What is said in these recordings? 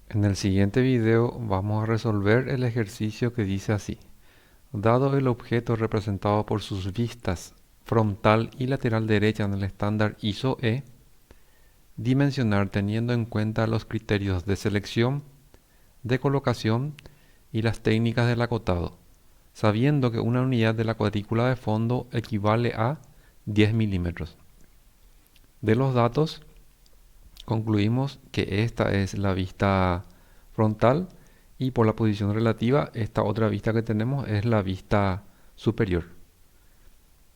En el siguiente video vamos a resolver el ejercicio que dice así. Dado el objeto representado por sus vistas frontal y lateral derecha en el estándar ISO-E, dimensionar teniendo en cuenta los criterios de selección, de colocación y las técnicas del acotado, sabiendo que una unidad de la cuadrícula de fondo equivale a 10 milímetros. De los datos, concluimos que esta es la vista frontal y por la posición relativa, esta otra vista que tenemos es la vista superior.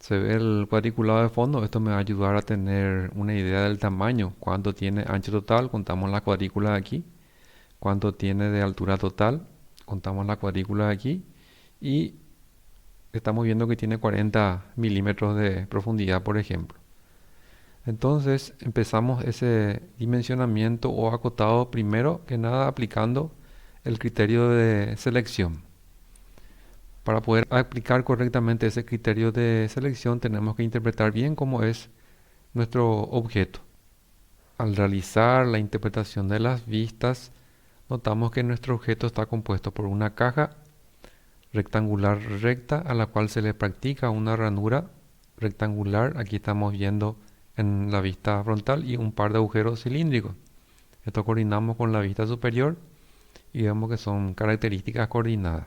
Se ve el cuadriculado de fondo, esto me va a ayudar a tener una idea del tamaño, cuánto tiene ancho total, contamos la cuadrícula de aquí, cuánto tiene de altura total, contamos la cuadrícula de aquí y estamos viendo que tiene 40 milímetros de profundidad, por ejemplo. Entonces empezamos ese dimensionamiento o acotado primero que nada aplicando el criterio de selección. Para poder aplicar correctamente ese criterio de selección tenemos que interpretar bien cómo es nuestro objeto. Al realizar la interpretación de las vistas, notamos que nuestro objeto está compuesto por una caja rectangular recta a la cual se le practica una ranura rectangular. Aquí estamos viendo en la vista frontal y un par de agujeros cilíndricos. Esto coordinamos con la vista superior y vemos que son características coordinadas.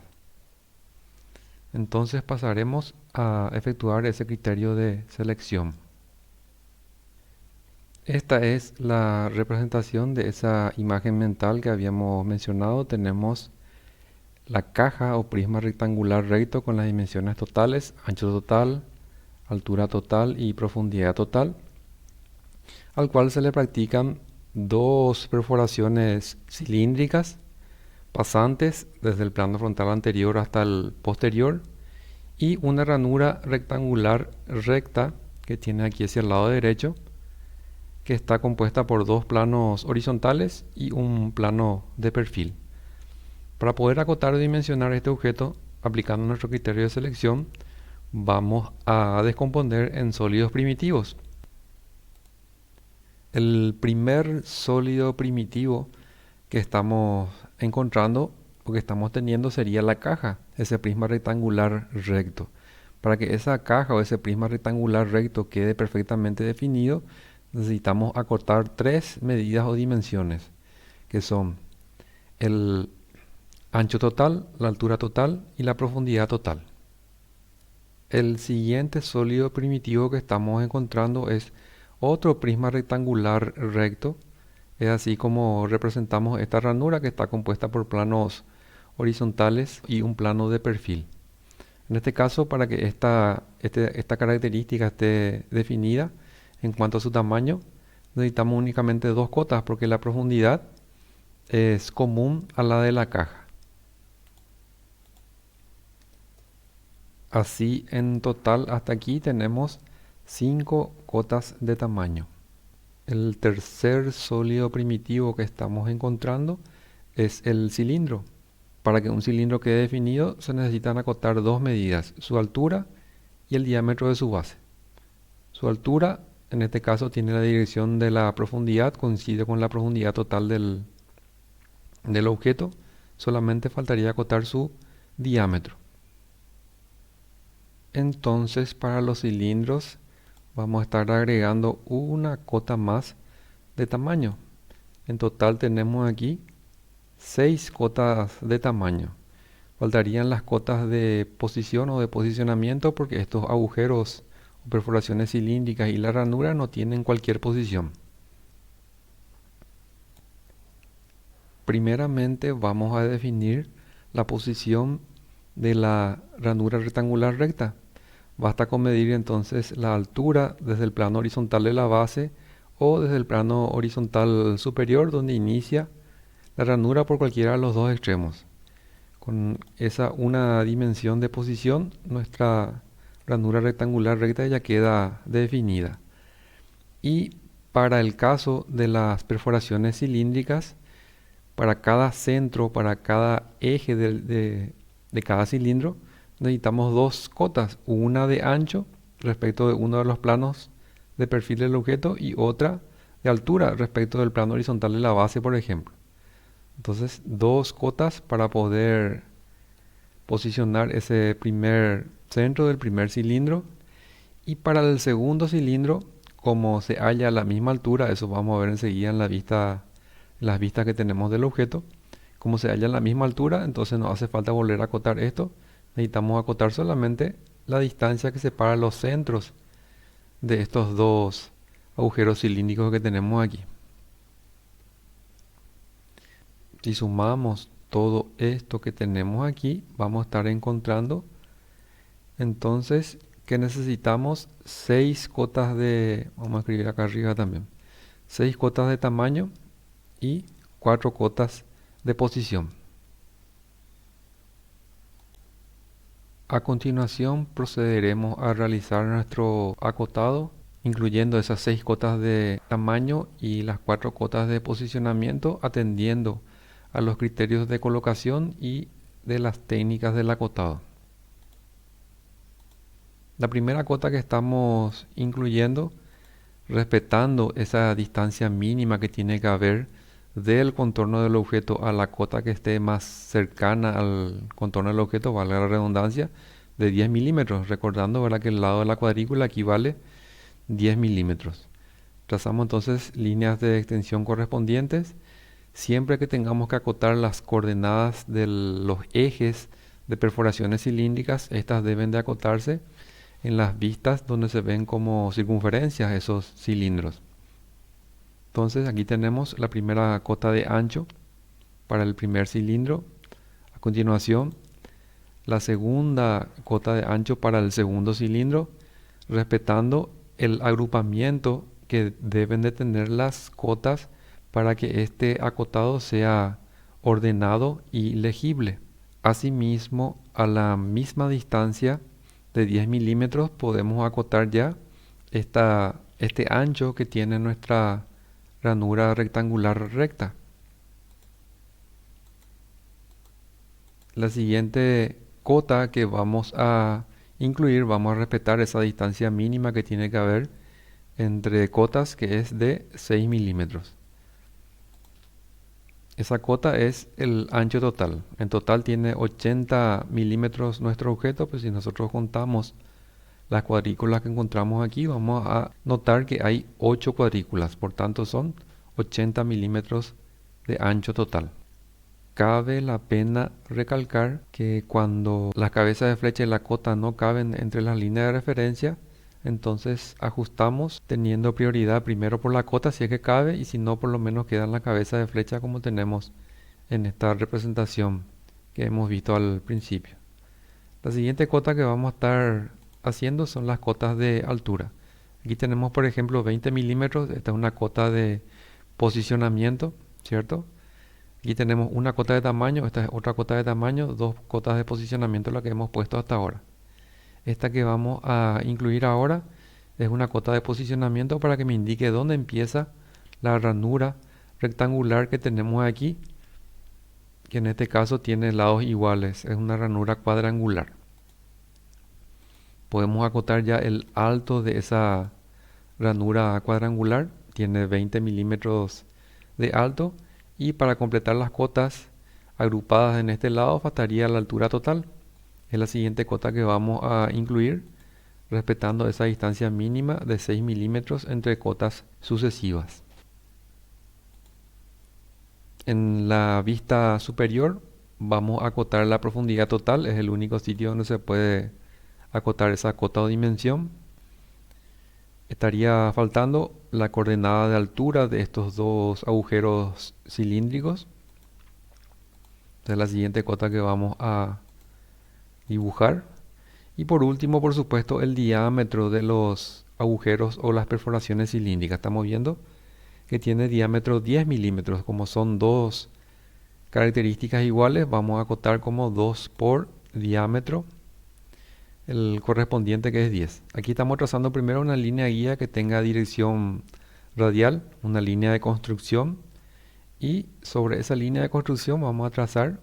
Entonces pasaremos a efectuar ese criterio de selección. Esta es la representación de esa imagen mental que habíamos mencionado. Tenemos la caja o prisma rectangular recto con las dimensiones totales, ancho total, altura total y profundidad total, al cual se le practican dos perforaciones cilíndricas pasantes desde el plano frontal anterior hasta el posterior y una ranura rectangular recta que tiene aquí hacia el lado derecho, que está compuesta por dos planos horizontales y un plano de perfil. Para poder acotar o dimensionar este objeto aplicando nuestro criterio de selección, vamos a descomponer en sólidos primitivos. El primer sólido primitivo que estamos encontrando o que estamos teniendo sería la caja, ese prisma rectangular recto. Para que esa caja o ese prisma rectangular recto quede perfectamente definido, necesitamos acortar tres medidas o dimensiones, que son el ancho total, la altura total y la profundidad total. El siguiente sólido primitivo que estamos encontrando es otro prisma rectangular recto. Es así como representamos esta ranura que está compuesta por planos horizontales y un plano de perfil. En este caso, para que esta característica esté definida en cuanto a su tamaño, necesitamos únicamente dos cotas porque la profundidad es común a la de la caja. Así en total hasta aquí tenemos 5 cotas de tamaño. El tercer sólido primitivo que estamos encontrando es el cilindro. Para que un cilindro quede definido se necesitan acotar dos medidas, su altura y el diámetro de su base. Su altura, en este caso, tiene la dirección de la profundidad, coincide con la profundidad total del objeto. Solamente faltaría acotar su diámetro. Entonces, para los cilindros vamos a estar agregando una cota más de tamaño. En total tenemos aquí 6 cotas de tamaño. Faltarían las cotas de posición o de posicionamiento porque estos agujeros o perforaciones cilíndricas y la ranura no tienen cualquier posición. Primeramente vamos a definir la posición de la ranura rectangular recta. Basta con medir entonces la altura desde el plano horizontal de la base o desde el plano horizontal superior donde inicia la ranura por cualquiera de los dos extremos. Con esa una dimensión de posición, nuestra ranura rectangular recta ya queda definida. Y para el caso de las perforaciones cilíndricas, para cada centro, para cada eje de cada cilindro, necesitamos dos cotas, una de ancho respecto de uno de los planos de perfil del objeto y otra de altura respecto del plano horizontal de la base, por ejemplo. Entonces, dos cotas para poder posicionar ese primer centro del primer cilindro. Y para el segundo cilindro, como se halla a la misma altura, eso vamos a ver enseguida en la vista, en las vistas que tenemos del objeto. Como se halla a la misma altura, entonces no hace falta volver a acotar esto. Necesitamos acotar solamente la distancia que separa los centros de estos dos agujeros cilíndricos que tenemos aquí. Si sumamos todo esto que tenemos aquí, vamos a estar encontrando entonces que necesitamos 6 cotas de, vamos a escribir acá arriba también, 6 cotas de tamaño y 4 cotas de posición. A continuación procederemos a realizar nuestro acotado, incluyendo esas 6 cotas de tamaño y las 4 cotas de posicionamiento, atendiendo a los criterios de colocación y de las técnicas del acotado. La primera cota que estamos incluyendo, respetando esa distancia mínima que tiene que haber del contorno del objeto a la cota que esté más cercana al contorno del objeto, valga la redundancia, de 10 milímetros, recordando, ¿verdad?, que el lado de la cuadrícula equivale 10 milímetros. Trazamos entonces líneas de extensión correspondientes. Siempre que tengamos que acotar las coordenadas de los ejes de perforaciones cilíndricas, estas deben de acotarse en las vistas donde se ven como circunferencias esos cilindros. Entonces aquí tenemos la primera cota de ancho para el primer cilindro. A continuación, la segunda cota de ancho para el segundo cilindro, respetando el agrupamiento que deben de tener las cotas para que este acotado sea ordenado y legible. Asimismo, a la misma distancia de 10 milímetros podemos acotar ya este ancho que tiene nuestra ranura rectangular recta. La siguiente cota que vamos a incluir, vamos a respetar esa distancia mínima que tiene que haber entre cotas, que es de 6 milímetros. Esa cota es el ancho total. En total tiene 80 milímetros nuestro objeto, pues si nosotros contamos las cuadrículas que encontramos aquí, vamos a notar que hay 8 cuadrículas, por tanto son 80 milímetros de ancho total. Cabe la pena recalcar que cuando las cabezas de flecha y la cota no caben entre las líneas de referencia, entonces ajustamos teniendo prioridad primero por la cota si es que cabe, y si no, por lo menos quedan las cabezas de flecha como tenemos en esta representación que hemos visto al principio. La siguiente cota que vamos a estar haciendo son las cotas de altura. Aquí tenemos, por ejemplo, 20 milímetros. Esta es una cota de posicionamiento, ¿cierto? Aquí tenemos una cota de tamaño, esta es otra cota de tamaño, dos cotas de posicionamiento, la que hemos puesto hasta ahora. Esta que vamos a incluir ahora es una cota de posicionamiento para que me indique dónde empieza la ranura rectangular que tenemos aquí, que en este caso tiene lados iguales, es una ranura cuadrangular. Podemos acotar ya el alto de esa ranura cuadrangular, tiene 20 milímetros de alto, y para completar las cotas agrupadas en este lado faltaría la altura total. Es la siguiente cota que vamos a incluir, respetando esa distancia mínima de 6 milímetros entre cotas sucesivas. En la vista superior vamos a acotar la profundidad total, es el único sitio donde se puede acotar esa cota o dimensión. Estaría faltando la coordenada de altura de estos dos agujeros cilíndricos. Esta es la siguiente cota que vamos a dibujar. Y por último, por supuesto, el diámetro de los agujeros o las perforaciones cilíndricas. Estamos viendo que tiene diámetro 10 milímetros. Como son dos características iguales, vamos a acotar como 2 por diámetro, el correspondiente, que es 10. Aquí estamos trazando primero una línea guía que tenga dirección radial, una línea de construcción, y sobre esa línea de construcción vamos a trazar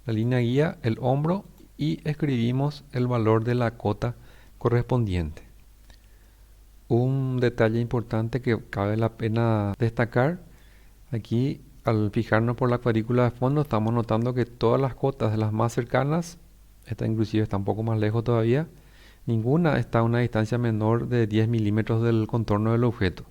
la línea guía, el hombro, y escribimos el valor de la cota correspondiente. Un detalle importante que cabe la pena destacar, aquí Al fijarnos por la cuadrícula de fondo, estamos notando que todas las cotas de las más cercanas, esta inclusive está un poco más lejos todavía, ninguna está a una distancia menor de 10 milímetros del contorno del objeto.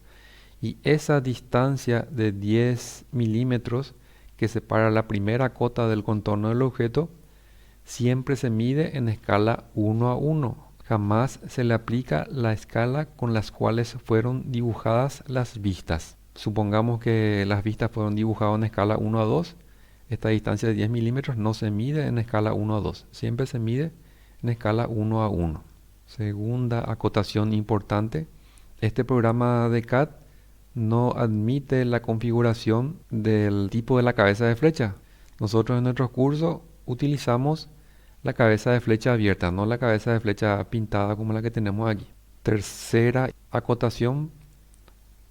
Y esa distancia de 10 milímetros que separa la primera cota del contorno del objeto siempre se mide en escala 1 a 1. Jamás se le aplica la escala con las cuales fueron dibujadas las vistas. Supongamos que las vistas fueron dibujadas en escala 1 a 2. Esta distancia de 10 milímetros no se mide en escala 1 a 2. Siempre se mide en escala 1 a 1. Segunda acotación importante. Este programa de CAD no admite la configuración del tipo de la cabeza de flecha. Nosotros en nuestros cursos utilizamos la cabeza de flecha abierta, no la cabeza de flecha pintada como la que tenemos aquí. Tercera acotación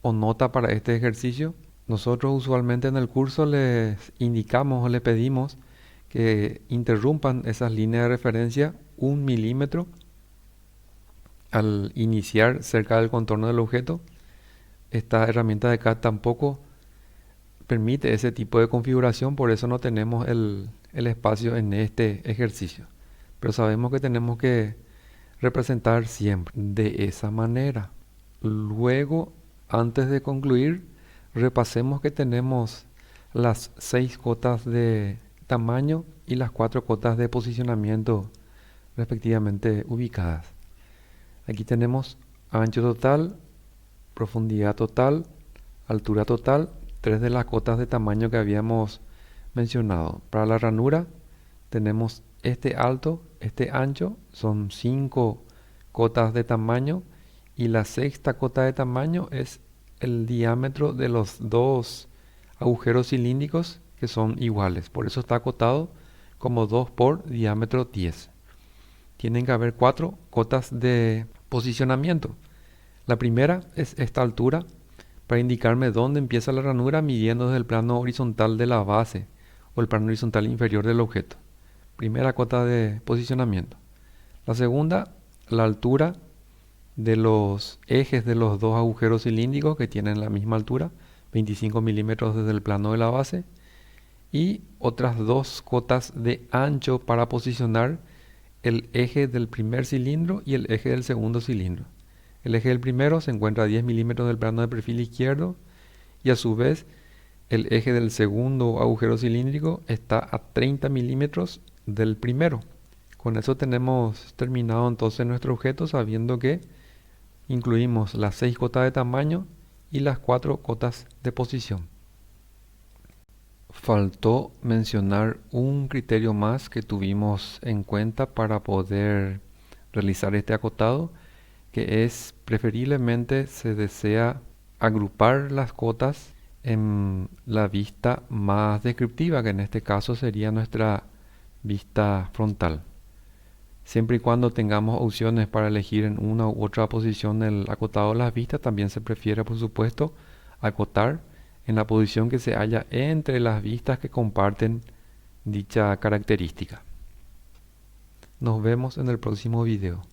o nota para este ejercicio. Nosotros usualmente en el curso les indicamos o les pedimos que interrumpan esas líneas de referencia 1 milímetro al iniciar cerca del contorno del objeto. Esta herramienta de CAD tampoco permite ese tipo de configuración, por eso no tenemos el espacio en este ejercicio. Pero sabemos que tenemos que representar siempre de esa manera. Luego, antes de concluir, repasemos que tenemos las 6 cotas de tamaño y las 4 cotas de posicionamiento respectivamente ubicadas. Aquí tenemos ancho total, profundidad total, altura total, 3 de las cotas de tamaño que habíamos mencionado. Para la ranura tenemos este alto, este ancho, son 5 cotas de tamaño y la sexta cota de tamaño es el diámetro de los dos agujeros cilíndricos que son iguales. Por eso está acotado como 2 por diámetro 10. Tienen que haber 4 cotas de posicionamiento. La primera es esta altura para indicarme dónde empieza la ranura midiendo desde el plano horizontal de la base o el plano horizontal inferior del objeto. Primera cota de posicionamiento. La segunda, la altura de los ejes de los dos agujeros cilíndricos que tienen la misma altura, 25 milímetros desde el plano de la base. Y otras 2 cotas de ancho para posicionar el eje del primer cilindro y el eje del segundo cilindro. El eje del primero se encuentra a 10 milímetros del plano de perfil izquierdo y a su vez el eje del segundo agujero cilíndrico está a 30 milímetros del primero. Con eso tenemos terminado entonces nuestro objeto, sabiendo que incluimos las 6 cotas de tamaño y las 4 cotas de posición. Faltó mencionar un criterio más que tuvimos en cuenta para poder realizar este acotado, que es preferiblemente se desea agrupar las cotas en la vista más descriptiva, que en este caso sería nuestra vista frontal. Siempre y cuando tengamos opciones para elegir en una u otra posición el acotado de las vistas, también se prefiere, por supuesto, acotar en la posición que se halla entre las vistas que comparten dicha característica. Nos vemos en el próximo video.